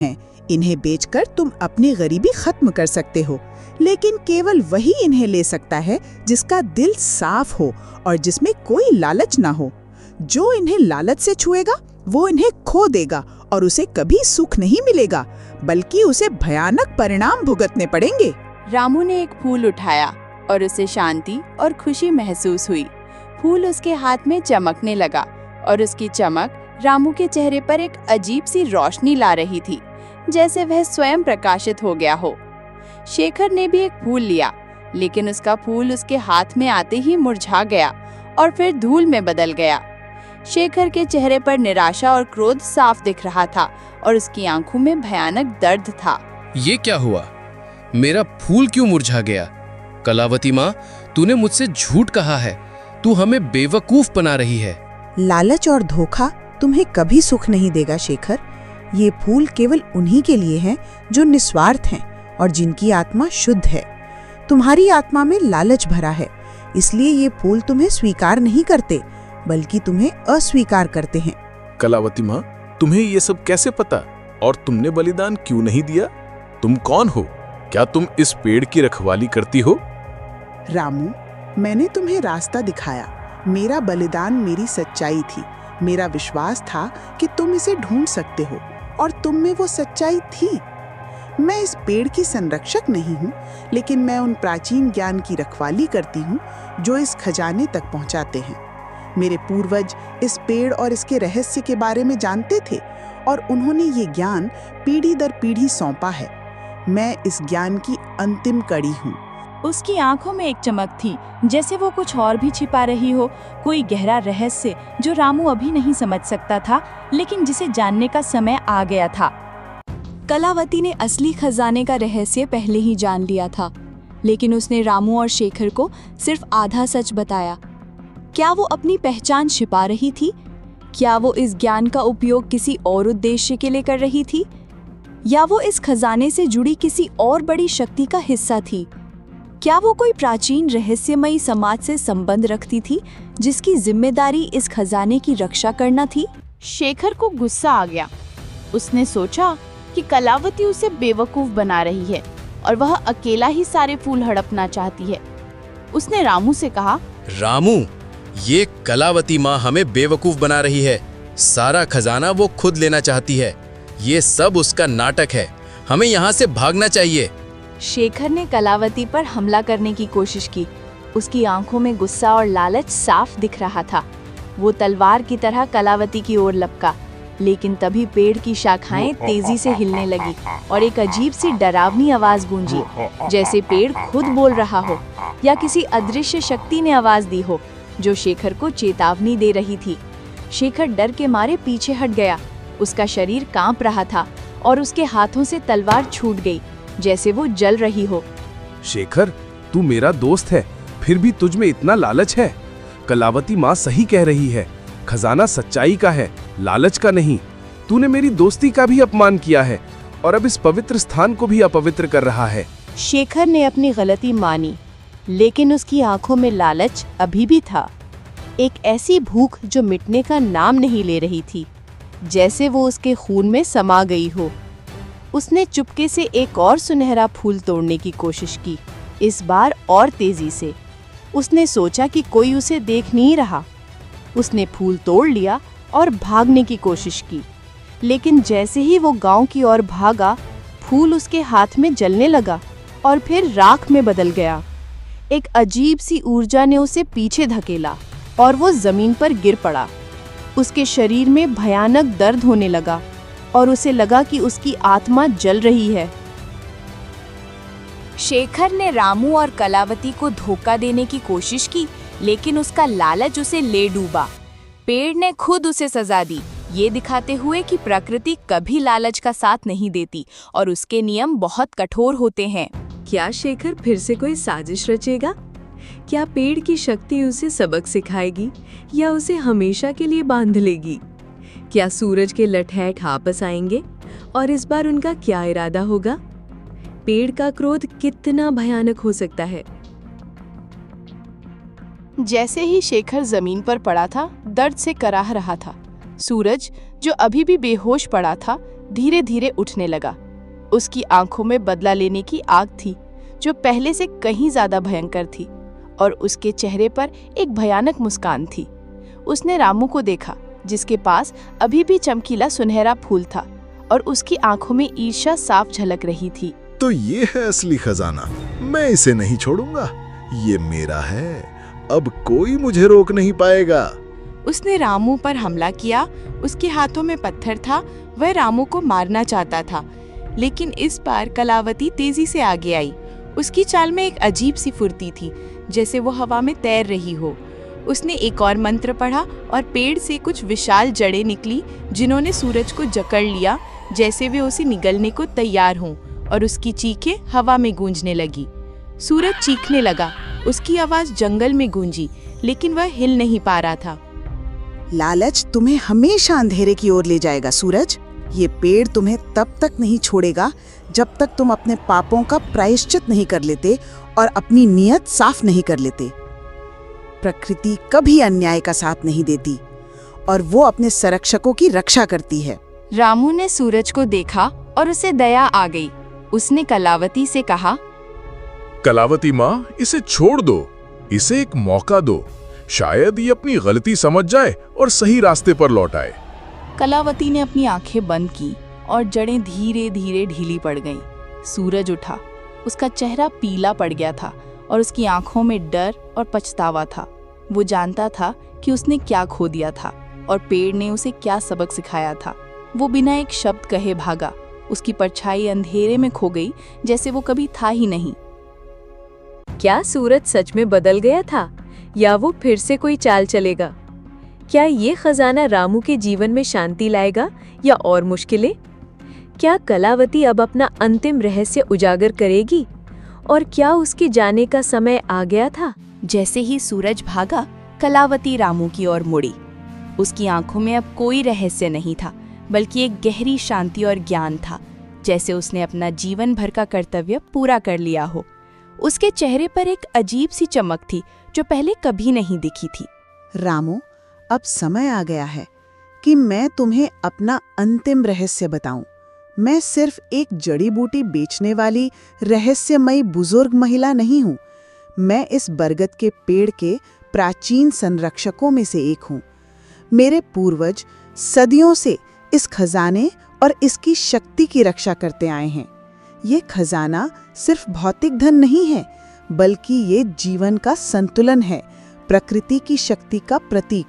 हैं। इन्हें बेचकर तुम अपनी गरीबी खत्म कर सकते हो, लेकिन केवल वही इन्हें ले सकता है जिसका दिल साफ हो और जिसमें कोई लालच ना हो। जो इन्हें लालच से छुएगा वो इन्हें खो देगा और उसे कभी सुख नहीं मिलेगा, बल्कि उसे भयानक परिणाम भुगतने पड़ेंगे। रामू ने एक फूल उठाया और उसे शांति और खुशी महसूस हुई। फूल उसके हाथ में चमकने लगा और उसकी चमक रामू के चेहरे पर एक अजीब सी रोशनी ला रही थी, जैसे वह स्वयं प्रकाशित हो गया हो। शेखर ने भी एक फूल लिया, लेकिन उसका फूल उसके हाथ में आते ही मुरझा गया और फिर धूल में बदल गया। शेखर के चेहरे पर निराशा और क्रोध साफ दिख रहा था और उसकी आंखों में भयानक दर्द था। ये क्या हुआ? मेरा फूल क्यों मुरझा गया? कलावती माँ, तूने मुझसे झूठ कहा है। तू हमें बेवकूफ बना रही है। लालच और धोखा तुम्हें कभी सुख नहीं देगा शेखर। ये फूल केवल उन्हीं के लिए हैं जो निस्वार्थ हैं और जिनकी आत्मा शुद्ध है। तुम्हारी आत्मा में लालच भरा है, इसलिए ये फूल तुम्हें स्वीकार नहीं करते, बल्कि तुम्हें अस्वीकार करते हैं। कलावती माँ, तुम्हें ये सब कैसे पता? और तुमने बलिदान क्यों नहीं दिया? तुम कौन हो? क्या तुम इस पेड़ की रखवाली करती हो? रामू, मैंने तुम्हें रास्ता दिखाया। मेरा बलिदान मेरी सच्चाई थी। मेरा विश्वास था कि तुम इसे ढूंढ सकते हो, और तुम में वो सच्चाई थी। मैं इस पेड़ की संरक्षक नहीं हूँ, लेकिन मैं उन प्राचीन ज्ञान की रखवाली करती हूँ जो इस खजाने तक पहुँचाते हैं। मेरे पूर्वज इस पेड़ और इसके रहस्य के बारे में जानते थे, और उन्होंने ये ज्ञान पीढ़ी दर पीढ़ी सौंपा है। मैं इस ज्ञान की अंतिम कड़ी हूँ। उसकी आंखों में एक चमक थी, जैसे वो कुछ और भी छिपा रही हो, कोई गहरा रहस्य जो रामू अभी नहीं समझ सकता था, लेकिन जिसे जानने का समय आ गया था। कलावती ने असली खजाने का रहस्य पहले ही जान लिया था, लेकिन उसने रामू और शेखर को सिर्फ आधा सच बताया। क्या वो अपनी पहचान छिपा रही थी? क्या वो इस ज्ञान का उपयोग किसी और उद्देश्य के लिए कर रही थी? या वो इस खजाने से जुड़ी किसी और बड़ी शक्ति का हिस्सा थी? क्या वो कोई प्राचीन रहस्यमयी समाज से संबंध रखती थी, जिसकी जिम्मेदारी इस खजाने की रक्षा करना थी? शेखर को गुस्सा आ गया। उसने सोचा कि कलावती उसे बेवकूफ बना रही है और वह अकेला ही सारे फूल हड़पना चाहती है। उसने रामू से कहा, रामू, ये कलावती माँ हमें बेवकूफ बना रही है। सारा खजाना वो खुद लेना चाहती है। ये सब उसका नाटक है। हमें यहाँ से भागना चाहिए। शेखर ने कलावती पर हमला करने की कोशिश की। उसकी आंखों में गुस्सा और लालच साफ दिख रहा था। वो तलवार की तरह कलावती की ओर लपका, लेकिन तभी पेड़ की शाखाएं तेजी से हिलने लगी और एक अजीब सी डरावनी आवाज गूंजी, जैसे पेड़ खुद बोल रहा हो या किसी अदृश्य शक्ति ने आवाज दी हो जो शेखर को चेतावनी दे रही थी। शेखर डर के मारे पीछे हट गया। उसका शरीर कांप रहा था और उसके हाथों से तलवार छूट गई, जैसे वो जल रही हो। शेखर, तू मेरा दोस्त है, फिर भी तुझ में इतना लालच है। कलावती माँ सही कह रही है। खजाना सच्चाई का है, लालच का नहीं। तूने मेरी दोस्ती का भी अपमान किया है और अब इस पवित्र स्थान को भी अपवित्र कर रहा है। शेखर ने अपनी गलती मानी, लेकिन उसकी आंखों में लालच अभी भी था। एक ऐसी भूख जो मिटने का नाम नहीं ले रही थी, जैसे वो उसके खून में समा गई हो। उसने चुपके से एक और सुनहरा फूल तोड़ने की कोशिश की, इस बार और तेजी से। उसने सोचा कि कोई उसे देख नहीं रहा। उसने फूल तोड़ लिया और भागने की कोशिश की, लेकिन जैसे ही वो गांव की ओर भागा, फूल उसके हाथ में जलने लगा और फिर राख में बदल गया। एक अजीब सी ऊर्जा ने उसे पीछे धकेला और वो जमीन पर गिर पड़ा। उसके शरीर में भयानक दर्द होने लगा और उसे लगा कि उसकी आत्मा जल रही है। शेखर ने रामू और कलावती को धोखा देने की कोशिश की, लेकिन उसका लालच उसे ले डूबा। पेड़ ने खुद उसे सजा दी, ये दिखाते हुए कि प्रकृति कभी लालच का साथ नहीं देती और उसके नियम बहुत कठोर होते हैं। क्या शेखर फिर से कोई साजिश रचेगा? क्या पेड़ की शक्ति उसे सबक सिखाएगी या उसे हमेशा के लिए बांध लेगी? क्या सूरज के लठैट वापस आएंगे और इस बार उनका क्या इरादा होगा? पेड़ का क्रोध कितना भयानक हो सकता है। जैसे ही शेखर जमीन पर पड़ा था, दर्द से कराह रहा था। सूरज, जो अभी भी बेहोश पड़ा था, धीरे धीरे उठने लगा। उसकी आंखों में बदला लेने की आग थी, जो पहले से कहीं ज्यादा भयंकर थी, और उसके चेहरे पर एक भयानक मुस्कान थी। उसने रामू को देखा, जिसके पास अभी भी चमकीला सुनहरा फूल था, और उसकी आंखों में ईर्ष्या साफ झलक रही थी। तो ये है असली खजाना, मैं इसे नहीं छोड़ूंगा, ये मेरा है, अब कोई मुझे रोक नहीं पाएगा। उसने रामू पर हमला किया। उसके हाथों में पत्थर था, वह रामू को मारना चाहता था, लेकिन इस बार कलावती तेजी से आगे आई। उसकी चाल में एक अजीब सी फुर्ती थी, जैसे वो हवा में तैर रही हो। उसने एक और मंत्र पढ़ा और पेड़ से कुछ विशाल जड़ें निकली, जिन्होंने सूरज को जकड़ लिया, जैसे वे उसे निगलने को तैयार हों, और उसकी चीखें हवा में गूंजने लगी। सूरज चीखने लगा, उसकी आवाज जंगल में गूंजी, लेकिन वह हिल नहीं पा रहा था। लालच तुम्हें हमेशा अंधेरे की ओर ले जाएगा सूरज। ये पेड़ तुम्हें तब तक नहीं छोड़ेगा जब तक तुम अपने पापों का प्रायश्चित नहीं कर लेते और अपनी नीयत साफ नहीं कर लेते। प्रकृति कभी अन्याय का साथ नहीं देती और वो अपने संरक्षकों की रक्षा करती है। रामू ने सूरज को देखा और उसे दया आ गई। उसने कलावती से कहा, कलावती माँ, इसे छोड़ दो, इसे एक मौका दो, शायद ये अपनी गलती समझ जाए और सही रास्ते पर लौट आए। कलावती ने अपनी आंखें बंद की और जड़ें धीरे धीरे ढीली पड़ गईं। सूरज उठा, उसका चेहरा पीला पड़ गया था और उसकी आंखों में डर और पछतावा था। वो जानता था कि उसने क्या खो दिया था और पेड़ ने उसे क्या सबक सिखाया था। वो बिना एक शब्द कहे भागा। उसकी परछाई अंधेरे में खो गई, जैसे वो कभी था ही नहीं। क्या सूरज सच में बदल गया था, या वो फिर से कोई चाल चलेगा? क्या ये खजाना रामू के जीवन में शांति लाएगा या और मुश्किलें? क्या कलावती अब अपना अंतिम रहस्य उजागर करेगी? और क्या उसके जाने का समय आ गया था? जैसे ही सूरज भागा, कलावती रामू की ओर मुड़ी। उसकी आंखों में अब कोई रहस्य नहीं था, बल्कि एक गहरी शांति और ज्ञान था, जैसे उसने अपना जीवन भर का कर्तव्य पूरा कर लिया हो। उसके चेहरे पर एक अजीब सी चमक थी, जो पहले कभी नहीं दिखी थी। रामू, अब समय आ गया है कि मैं तुम्हें अपना अंतिम रहस्य बताऊं। मैं सिर्फ एक जड़ी बूटी बेचने वाली रहस्यमयी बुजुर्ग महिला नहीं हूं। मैं इस बरगद के पेड़ के प्राचीन संरक्षकों में से एक हूं। मेरे पूर्वज सदियों से इस खजाने और इसकी शक्ति की रक्षा करते आए हैं। ये खजाना सिर्फ भौतिक धन नहीं है, बल्कि ये जीवन का संतुलन है, प्रकृति की शक्ति का प्रतीक।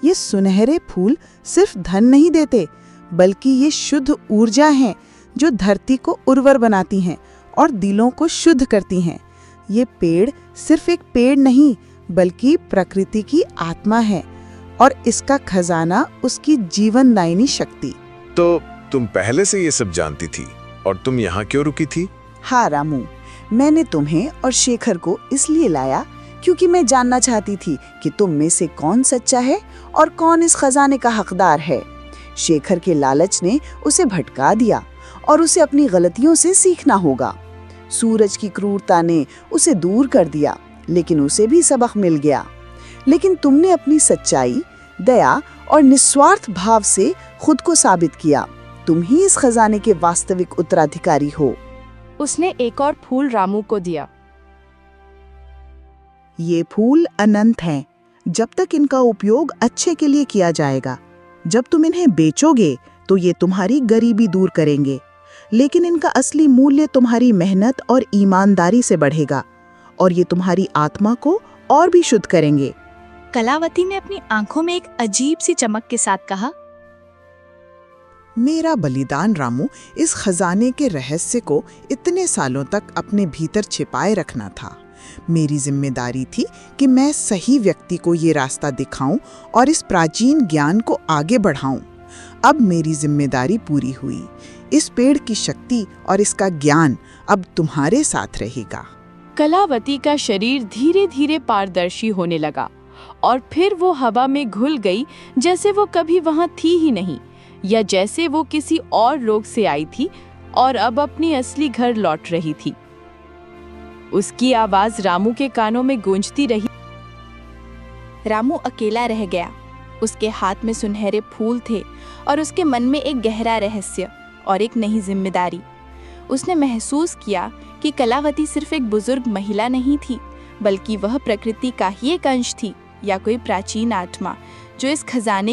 ये सुनहरे फूल सिर्फ धन नहीं देते, बल्कि ये शुद्ध ऊर्जा हैं, जो धरती को उर्वर बनाती हैं और दिलों को शुद्ध करती हैं। ये पेड़ सिर्फ एक पेड़ नहीं, बल्कि प्रकृति की आत्मा है, और इसका खजाना उसकी जीवनदायिनी शक्ति। तो तुम पहले से ये सब जानती थी, और तुम यहाँ क्यों रुकी थी? हाँ रामू, मैंने तुम्हें और शेखर को इसलिए लाया क्योंकि मैं जानना चाहती थी कि तुम में से कौन सच्चा है और कौन इस खजाने का हकदार है। शेखर के लालच ने उसे भटका दिया और उसे अपनी गलतियों से सीखना होगा। सूरज की क्रूरता ने उसे दूर कर दिया, लेकिन उसे भी सबक मिल गया। लेकिन तुमने अपनी सच्चाई, दया और निस्वार्थ भाव से खुद को साबित किया। तुम ही इस खजाने के वास्तविक उत्तराधिकारी हो। उसने एक और फूल रामू को दिया। ये फूल अनंत हैं, जब तक इनका उपयोग अच्छे के लिए किया जाएगा। जब तुम इन्हें बेचोगे तो ये तुम्हारी गरीबी दूर करेंगे, लेकिन इनका असली मूल्य तुम्हारी मेहनत और ईमानदारी से बढ़ेगा, और ये तुम्हारी आत्मा को और भी शुद्ध करेंगे। कलावती ने अपनी आंखों में एक अजीब सी चमक के साथ कहा, मेरा बलिदान रामू इस खजाने के रहस्य को इतने सालों तक अपने भीतर छिपाए रखना था। मेरी जिम्मेदारी थी कि मैं सही व्यक्ति को ये रास्ता दिखाऊं और इस प्राचीन ज्ञान को आगे बढ़ाऊं। अब मेरी जिम्मेदारी पूरी हुई। इस पेड़ की शक्ति और इसका ज्ञान अब तुम्हारे साथ रहेगा। कलावती का शरीर धीरे धीरे पारदर्शी होने लगा और फिर वो हवा में घुल गई, जैसे वो कभी वहां थी ही नहीं, या जैसे वो किसी और लोक से आई थी और अब अपनी असली घर लौट रही थी। उसकी आवाज रामू के कानों में गूंजती रही। रामू अकेला रह गया। उसके हाथ में सुनहरे फूल थे और उसके मन में एक गहरा रहस्य और एक नई जिम्मेदारी। उसने महसूस किया कि कलावती सिर्फ एक बुजुर्ग महिला नहीं थी, बल्कि वह प्रकृति का ही एक अंश थी, या कोई प्राचीन आत्मा जो इस खजाने